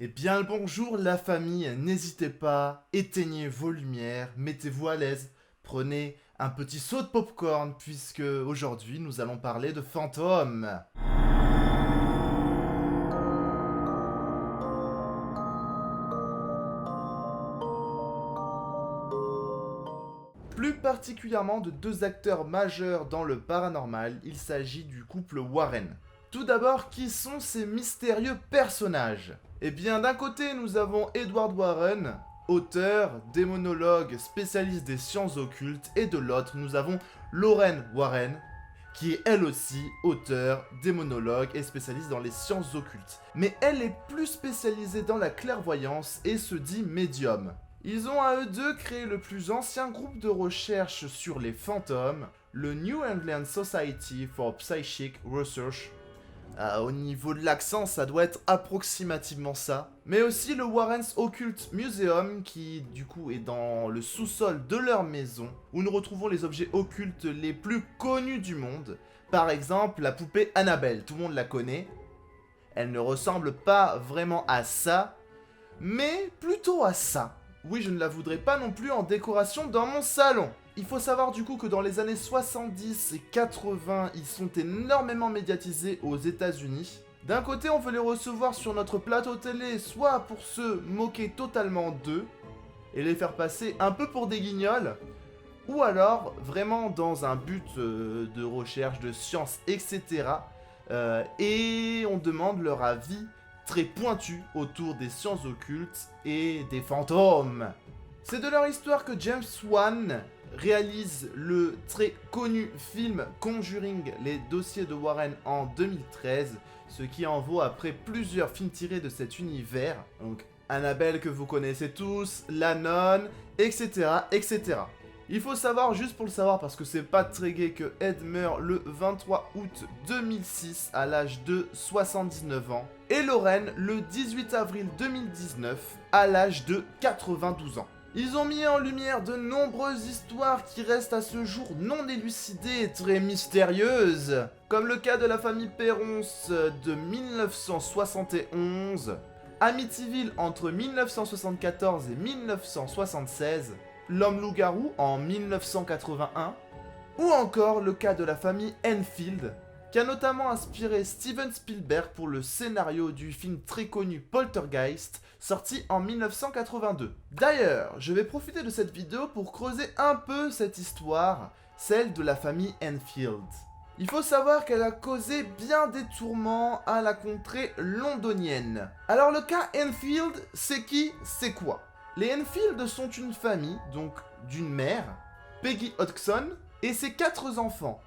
Eh bien le bonjour la famille, n'hésitez pas, éteignez vos lumières, mettez-vous à l'aise, prenez un petit seau de popcorn puisque aujourd'hui nous allons parler de fantômes. Plus particulièrement de deux acteurs majeurs dans le paranormal, il s'agit du couple Warren. Tout d'abord, qui sont ces mystérieux personnages? Eh bien, d'un côté, nous avons Edward Warren, auteur, démonologue, spécialiste des sciences occultes, et de l'autre, nous avons Lorraine Warren, qui est elle aussi auteur, démonologue et spécialiste dans les sciences occultes. Mais elle est plus spécialisée dans la clairvoyance et se dit médium. Ils ont à eux deux créé le plus ancien groupe de recherche sur les fantômes, le New England Society for Psychic Research. Au niveau de l'accent, ça doit être approximativement ça. Mais aussi le Warren's Occult Museum, qui du coup est dans le sous-sol de leur maison, où nous retrouvons les objets occultes les plus connus du monde. Par exemple, la poupée Annabelle, tout le monde la connaît. Elle ne ressemble pas vraiment à ça, mais plutôt à ça. Oui, je ne la voudrais pas non plus en décoration dans mon salon. Il faut savoir du coup que dans les années 70 et 80, ils sont énormément médiatisés aux États-Unis. D'un côté, on veut les recevoir sur notre plateau télé, soit pour se moquer totalement d'eux et les faire passer un peu pour des guignols, ou alors vraiment dans un but de recherche, de science, etc. Et on demande leur avis très pointu autour des sciences occultes et des fantômes. C'est de leur histoire que James Wan réalise le très connu film Conjuring, les dossiers de Warren en 2013, ce qui en vaut après plusieurs films tirés de cet univers, donc Annabelle que vous connaissez tous, La Nonne, etc., etc. Il faut savoir, juste pour le savoir, parce que c'est pas très gai, que Ed meurt le 23 août 2006 à l'âge de 79 ans, et Lorraine le 18 avril 2019 à l'âge de 92 ans. Ils ont mis en lumière de nombreuses histoires qui restent à ce jour non élucidées et très mystérieuses, comme le cas de la famille Perronce de 1971, Amityville entre 1974 et 1976, L'homme loup-garou en 1981, ou encore le cas de la famille Enfield, qui a notamment inspiré Steven Spielberg pour le scénario du film très connu Poltergeist, sorti en 1982. D'ailleurs, je vais profiter de cette vidéo pour creuser un peu cette histoire, celle de la famille Enfield. Il faut savoir qu'elle a causé bien des tourments à la contrée londonienne. Alors le cas Enfield, c'est qui, c'est quoi? Les Enfield sont une famille, donc d'une mère, Peggy Hodgson, et ses 4 enfants.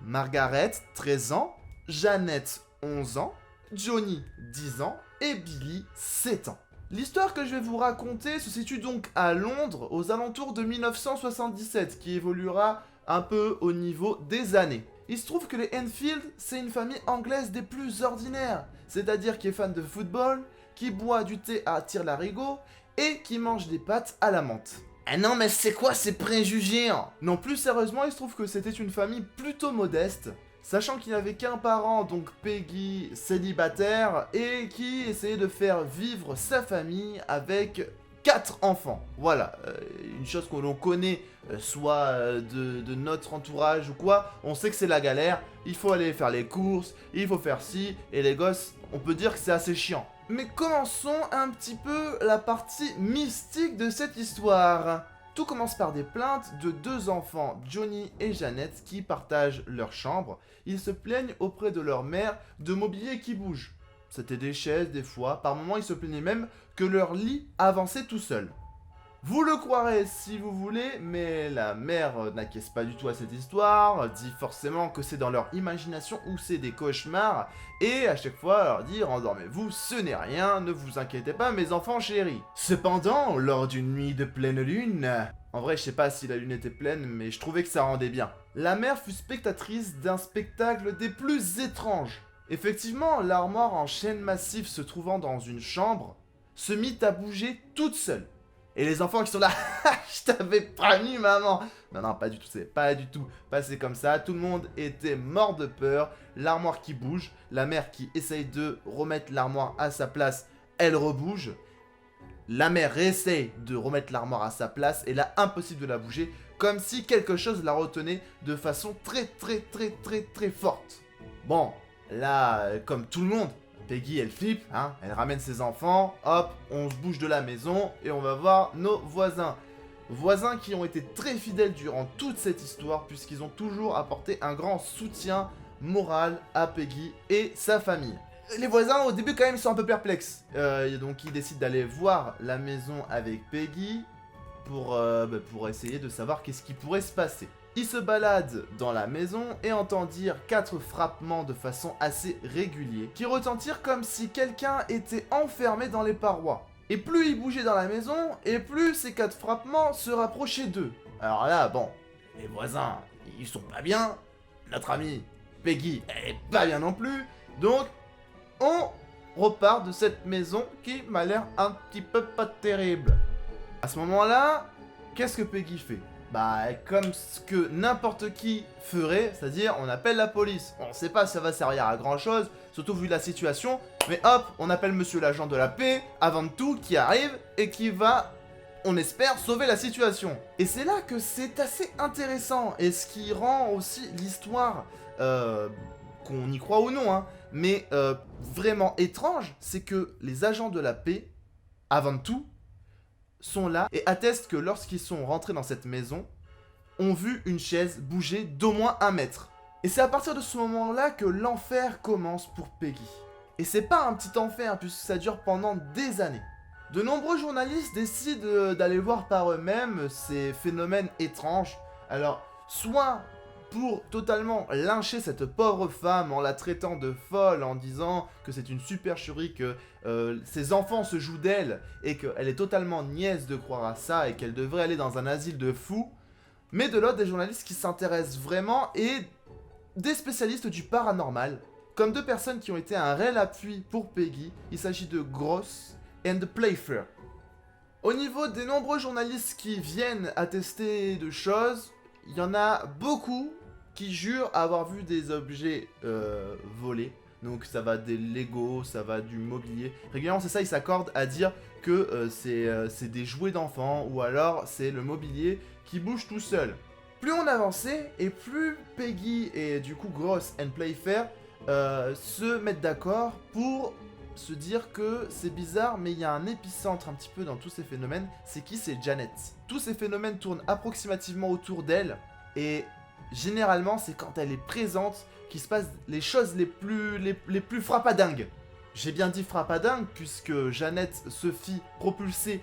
Margaret, 13 ans, Jeannette, 11 ans, Johnny, 10 ans, et Billy, 7 ans. L'histoire que je vais vous raconter se situe donc à Londres, aux alentours de 1977, qui évoluera un peu au niveau des années. Il se trouve que les Enfield, c'est une famille anglaise des plus ordinaires, c'est-à-dire qui est fan de football, qui boit du thé à tire-larigot, et qui mange des pâtes à la menthe. Ah non, mais c'est quoi ces préjugés hein? Non, plus sérieusement, il se trouve que c'était une famille plutôt modeste, sachant qu'il n'avait qu'un parent, donc Peggy, célibataire, et qui essayait de faire vivre sa famille avec 4 enfants. Voilà, une chose que l'on connaît, soit de notre entourage ou quoi, on sait que c'est la galère, il faut aller faire les courses, il faut faire ci, et les gosses, on peut dire que c'est assez chiant. Mais commençons un petit peu la partie mystique de cette histoire. Tout commence par des plaintes de 2 enfants, Johnny et Jeannette, qui partagent leur chambre. Ils se plaignent auprès de leur mère de mobilier qui bouge. C'était des chaises, des fois. Par moments, ils se plaignaient même que leur lit avançait tout seul. Vous le croirez si vous voulez, mais la mère n'acquiesce pas du tout à cette histoire, dit forcément que c'est dans leur imagination ou c'est des cauchemars, et à chaque fois leur dit « Endormez-vous, ce n'est rien, ne vous inquiétez pas mes enfants chéris ». Cependant, lors d'une nuit de pleine lune... En vrai, je sais pas si la lune était pleine, mais je trouvais que ça rendait bien. La mère fut spectatrice d'un spectacle des plus étranges. Effectivement, l'armoire en chêne massif se trouvant dans une chambre se mit à bouger toute seule. Et les enfants qui sont là, je t'avais prévenu maman. Non, pas du tout, c'est pas du tout passé comme ça. Tout le monde était mort de peur. L'armoire qui bouge, la mère qui essaye de remettre l'armoire à sa place elle rebouge. La mère essaie de remettre l'armoire à sa place et là, impossible de la bouger, comme si quelque chose la retenait de façon très forte. Bon, là, comme tout le monde, Peggy, elle flippe, hein, elle ramène ses enfants, hop, on se bouge de la maison et on va voir nos voisins. Voisins qui ont été très fidèles durant toute cette histoire puisqu'ils ont toujours apporté un grand soutien moral à Peggy et sa famille. Les voisins au début quand même sont un peu perplexes, donc ils décident d'aller voir la maison avec Peggy pour essayer de savoir qu'est-ce qui pourrait se passer. Ils se baladent dans la maison et entendent dire 4 frappements de façon assez régulière qui retentirent comme si quelqu'un était enfermé dans les parois. Et plus ils bougeaient dans la maison, et plus ces 4 frappements se rapprochaient d'eux. Alors là, bon, les voisins, ils sont pas bien, notre amie Peggy, elle est pas bien non plus, donc on repart de cette maison qui m'a l'air un petit peu pas terrible. À ce moment-là, qu'est-ce que Peggy fait? Bah, comme ce que n'importe qui ferait, c'est-à-dire on appelle la police. On sait pas si ça va servir à grand chose, surtout vu la situation, mais hop, on appelle monsieur l'agent de la paix, avant de tout, qui arrive et qui va, on espère, sauver la situation. Et c'est là que c'est assez intéressant, et ce qui rend aussi l'histoire, qu'on y croit ou non, hein, mais vraiment étrange, c'est que les agents de la paix, avant de tout, sont là et attestent que lorsqu'ils sont rentrés dans cette maison, ont vu une chaise bouger d'au moins 1 mètre. Et c'est à partir de ce moment-là que l'enfer commence pour Peggy. Et c'est pas un petit enfer puisque ça dure pendant des années. De nombreux journalistes décident d'aller voir par eux-mêmes ces phénomènes étranges. Alors, soit pour totalement lyncher cette pauvre femme en la traitant de folle, en disant que c'est une supercherie, que ses enfants se jouent d'elle et qu'elle est totalement niaise de croire à ça et qu'elle devrait aller dans un asile de fous, mais de l'autre des journalistes qui s'intéressent vraiment et des spécialistes du paranormal, comme 2 personnes qui ont été un réel appui pour Peggy. Il s'agit de Gross et de Playfair. Au niveau des nombreux journalistes qui viennent attester de choses, il y en a beaucoup qui jurent avoir vu des objets volés. Donc ça va des Lego, ça va du mobilier. Régulièrement c'est ça, ils s'accordent à dire que c'est des jouets d'enfants ou alors c'est le mobilier qui bouge tout seul. Plus on avançait et plus Peggy et du coup Gross and Playfair se mettent d'accord pour se dire que c'est bizarre, mais il y a un épicentre un petit peu dans tous ces phénomènes. C'est qui? C'est Janet. Tous ces phénomènes tournent approximativement autour d'elle et généralement c'est quand elle est présente qu'il se passe les choses les plus frappadingues. J'ai bien dit frappadingues puisque Janet se fit propulser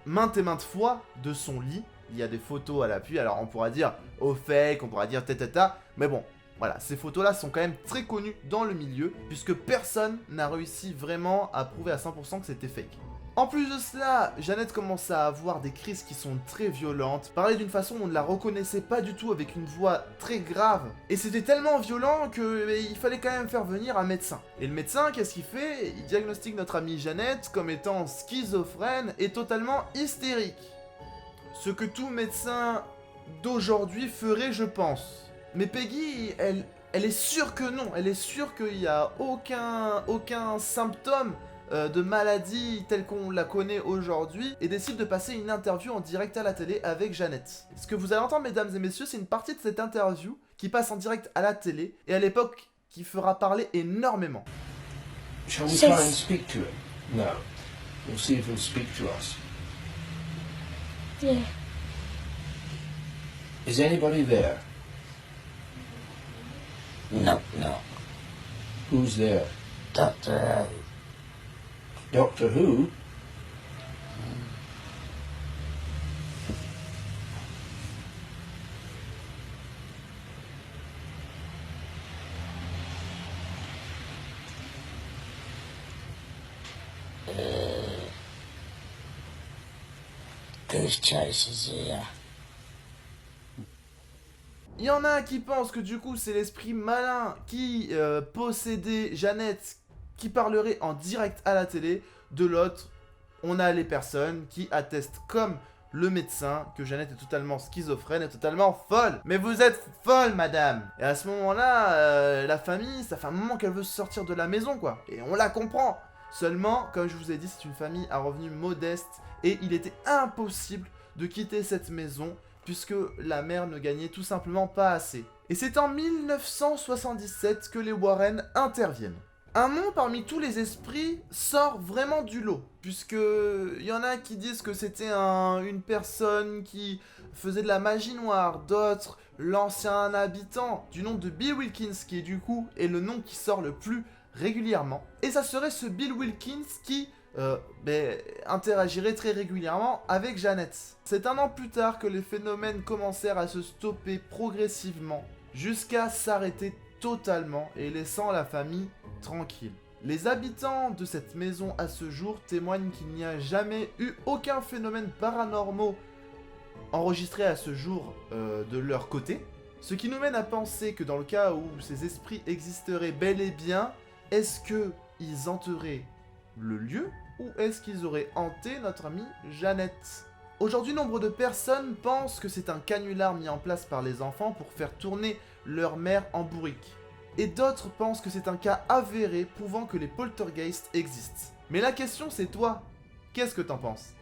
maintes et maintes fois de son lit. Il y a des photos à l'appui, alors on pourra dire au fake, on pourra dire tata, mais bon, voilà, ces photos-là sont quand même très connues dans le milieu, puisque personne n'a réussi vraiment à prouver à 100% que c'était fake. En plus de cela, Janet commence à avoir des crises qui sont très violentes, parler d'une façon où on ne la reconnaissait pas du tout, avec une voix très grave, et c'était tellement violent qu'il fallait quand même faire venir un médecin. Et le médecin, qu'est-ce qu'il fait? Il diagnostique notre amie Janet comme étant schizophrène et totalement hystérique. Ce que tout médecin d'aujourd'hui ferait, je pense. Mais Peggy, elle est sûre que non, elle est sûre qu'il n'y a aucun symptôme de maladie telle qu'on la connaît aujourd'hui et décide de passer une interview en direct à la télé avec Janet. Ce que vous allez entendre, mesdames et messieurs, c'est une partie de cette interview qui passe en direct à la télé et à l'époque qui fera parler énormément. Shall we try and speak to him? No. We'll see if he'll speak to us. Yeah. Is anybody there? No. Who's there? Doctor Who. Doctor Who? Goose Chase is here. Il y en a un qui pense que du coup c'est l'esprit malin qui possédait Janet, qui parlerait en direct à la télé. De l'autre, on a les personnes qui attestent comme le médecin que Janet est totalement schizophrène et totalement folle. Mais vous êtes folle, madame. Et à ce moment-là, la famille, ça fait un moment qu'elle veut sortir de la maison, quoi. Et on la comprend. Seulement, comme je vous ai dit, c'est une famille à revenus modestes et il était impossible de quitter cette maison puisque la mère ne gagnait tout simplement pas assez. Et c'est en 1977 que les Warren interviennent. Un nom parmi tous les esprits sort vraiment du lot, puisque il y en a qui disent que c'était une personne qui faisait de la magie noire, d'autres l'ancien habitant du nom de Bill Wilkins, qui du coup est le nom qui sort le plus régulièrement. Et ça serait ce Bill Wilkins qui interagirait très régulièrement avec Janet. C'est un an plus tard que les phénomènes commencèrent à se stopper progressivement, jusqu'à s'arrêter totalement et laissant la famille tranquille. Les habitants de cette maison à ce jour témoignent qu'il n'y a jamais eu aucun phénomène paranormal enregistré à ce jour de leur côté, ce qui nous mène à penser que dans le cas où ces esprits existeraient bel et bien, est-ce qu'ils hanteraient le lieu ou est-ce qu'ils auraient hanté notre amie Jeannette? Aujourd'hui, nombre de personnes pensent que c'est un canular mis en place par les enfants pour faire tourner leur mère en bourrique. Et d'autres pensent que c'est un cas avéré prouvant que les poltergeists existent. Mais la question c'est toi, qu'est-ce que t'en penses?